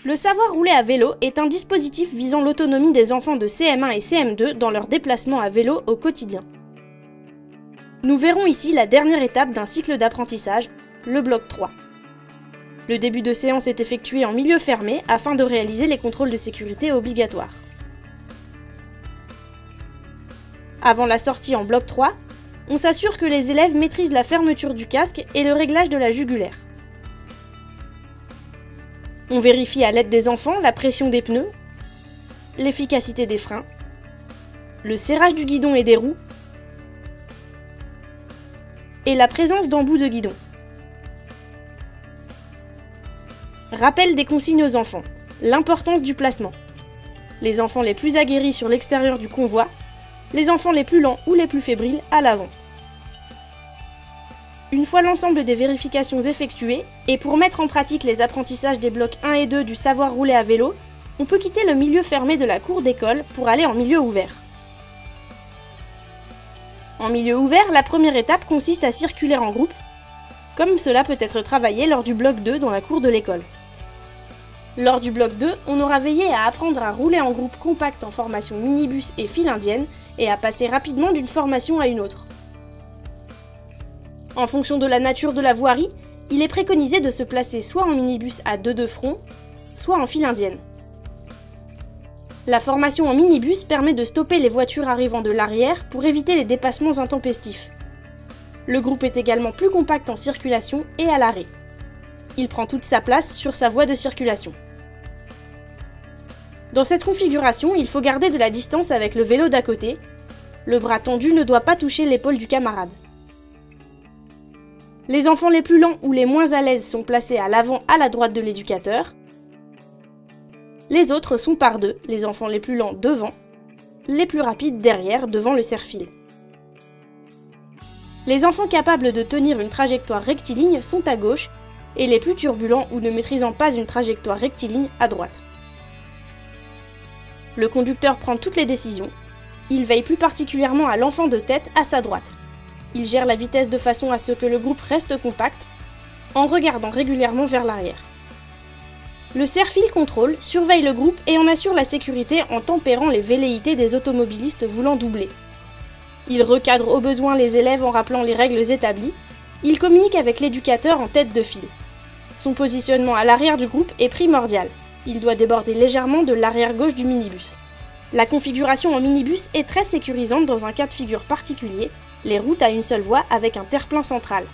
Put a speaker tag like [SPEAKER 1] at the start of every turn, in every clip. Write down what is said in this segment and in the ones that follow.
[SPEAKER 1] Le savoir rouler à vélo est un dispositif visant l'autonomie des enfants de CM1 et CM2 dans leurs déplacements à vélo au quotidien. Nous verrons ici la dernière étape d'un cycle d'apprentissage, le bloc 3. Le début de séance est effectué en milieu fermé afin de réaliser les contrôles de sécurité obligatoires. Avant la sortie en bloc 3, on s'assure que les élèves maîtrisent la fermeture du casque et le réglage de la jugulaire. On vérifie à l'aide des enfants la pression des pneus, l'efficacité des freins, le serrage du guidon et des roues, et la présence d'embouts de guidon. Rappel des consignes aux enfants. L'importance du placement. Les enfants les plus aguerris sur l'extérieur du convoi, les enfants les plus lents ou les plus fébriles à l'avant. Une fois l'ensemble des vérifications effectuées, et pour mettre en pratique les apprentissages des blocs 1 et 2 du savoir rouler à vélo, on peut quitter le milieu fermé de la cour d'école pour aller en milieu ouvert. En milieu ouvert, la première étape consiste à circuler en groupe, comme cela peut être travaillé lors du bloc 2 dans la cour de l'école. Lors du bloc 2, on aura veillé à apprendre à rouler en groupe compact en formation minibus et file indienne et à passer rapidement d'une formation à une autre. En fonction de la nature de la voirie, il est préconisé de se placer soit en minibus à deux de front, soit en file indienne. La formation en minibus permet de stopper les voitures arrivant de l'arrière pour éviter les dépassements intempestifs. Le groupe est également plus compact en circulation et à l'arrêt. Il prend toute sa place sur sa voie de circulation. Dans cette configuration, il faut garder de la distance avec le vélo d'à côté. Le bras tendu ne doit pas toucher l'épaule du camarade. Les enfants les plus lents ou les moins à l'aise sont placés à l'avant à la droite de l'éducateur. Les autres sont par deux, les enfants les plus lents devant, les plus rapides derrière, devant le serre-fil. Les enfants capables de tenir une trajectoire rectiligne sont à gauche, et les plus turbulents ou ne maîtrisant pas une trajectoire rectiligne à droite. Le conducteur prend toutes les décisions. Il veille plus particulièrement à l'enfant de tête à sa droite. Il gère la vitesse de façon à ce que le groupe reste compact, en regardant régulièrement vers l'arrière. Le serre-fil contrôle, surveille le groupe et en assure la sécurité en tempérant les velléités des automobilistes voulant doubler. Il recadre au besoin les élèves en rappelant les règles établies. Il communique avec l'éducateur en tête de file. Son positionnement à l'arrière du groupe est primordial. Il doit déborder légèrement de l'arrière gauche du minibus. La configuration en minibus est très sécurisante dans un cas de figure particulier, les routes à une seule voie avec un terre-plein central.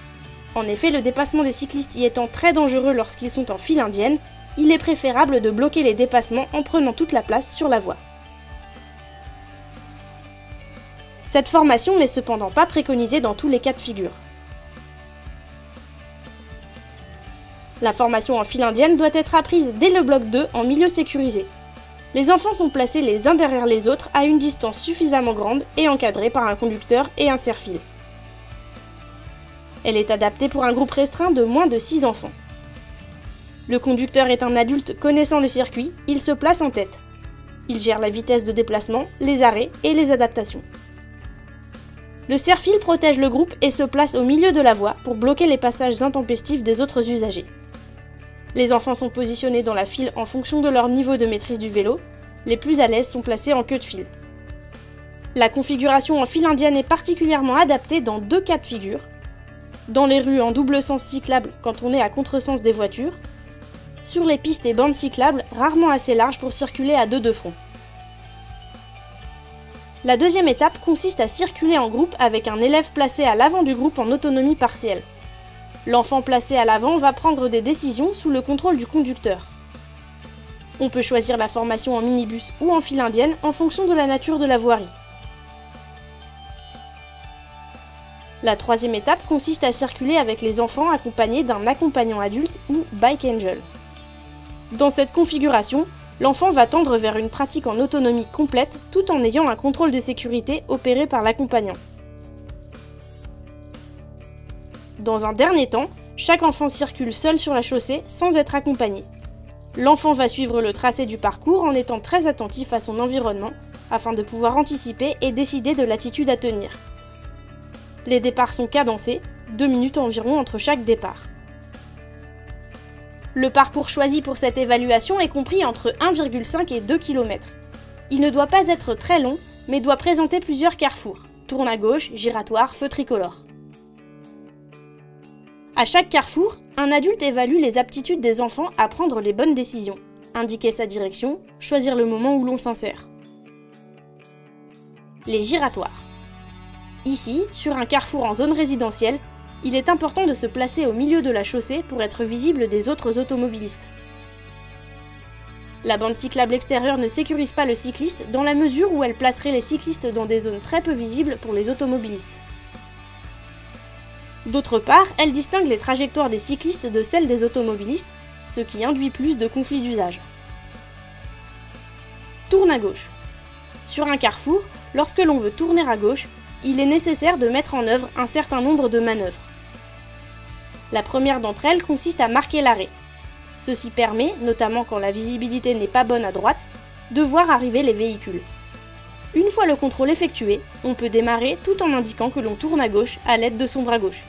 [SPEAKER 1] En effet, le dépassement des cyclistes y étant très dangereux lorsqu'ils sont en file indienne, il est préférable de bloquer les dépassements en prenant toute la place sur la voie. Cette formation n'est cependant pas préconisée dans tous les cas de figure. La formation en file indienne doit être apprise dès le bloc 2 en milieu sécurisé. Les enfants sont placés les uns derrière les autres à une distance suffisamment grande et encadrés par un conducteur et un serre-fil. Elle est adaptée pour un groupe restreint de moins de 6 enfants. Le conducteur est un adulte connaissant le circuit, il se place en tête. Il gère la vitesse de déplacement, les arrêts et les adaptations. Le serre-fil protège le groupe et se place au milieu de la voie pour bloquer les passages intempestifs des autres usagers. Les enfants sont positionnés dans la file en fonction de leur niveau de maîtrise du vélo. Les plus à l'aise sont placés en queue de file. La configuration en file indienne est particulièrement adaptée dans deux cas de figure. Dans les rues en double sens cyclable quand on est à contresens des voitures. Sur les pistes et bandes cyclables rarement assez larges pour circuler à deux de front. La deuxième étape consiste à circuler en groupe avec un élève placé à l'avant du groupe en autonomie partielle. L'enfant placé à l'avant va prendre des décisions sous le contrôle du conducteur. On peut choisir la formation en minibus ou en file indienne en fonction de la nature de la voirie. La troisième étape consiste à circuler avec les enfants accompagnés d'un accompagnant adulte ou bike angel. Dans cette configuration, l'enfant va tendre vers une pratique en autonomie complète tout en ayant un contrôle de sécurité opéré par l'accompagnant. Dans un dernier temps, chaque enfant circule seul sur la chaussée sans être accompagné. L'enfant va suivre le tracé du parcours en étant très attentif à son environnement afin de pouvoir anticiper et décider de l'attitude à tenir. Les départs sont cadencés, 2 minutes environ entre chaque départ. Le parcours choisi pour cette évaluation est compris entre 1,5 et 2 km. Il ne doit pas être très long, mais doit présenter plusieurs carrefours. Tourne à gauche, giratoire, feu tricolore. À chaque carrefour, un adulte évalue les aptitudes des enfants à prendre les bonnes décisions, indiquer sa direction, choisir le moment où l'on s'insère. Les giratoires. Ici, sur un carrefour en zone résidentielle, il est important de se placer au milieu de la chaussée pour être visible des autres automobilistes. La bande cyclable extérieure ne sécurise pas le cycliste dans la mesure où elle placerait les cyclistes dans des zones très peu visibles pour les automobilistes. D'autre part, elle distingue les trajectoires des cyclistes de celles des automobilistes, ce qui induit plus de conflits d'usage. Tourne à gauche. Sur un carrefour, lorsque l'on veut tourner à gauche, il est nécessaire de mettre en œuvre un certain nombre de manœuvres. La première d'entre elles consiste à marquer l'arrêt. Ceci permet, notamment quand la visibilité n'est pas bonne à droite, de voir arriver les véhicules. Une fois le contrôle effectué, on peut démarrer tout en indiquant que l'on tourne à gauche à l'aide de son bras gauche.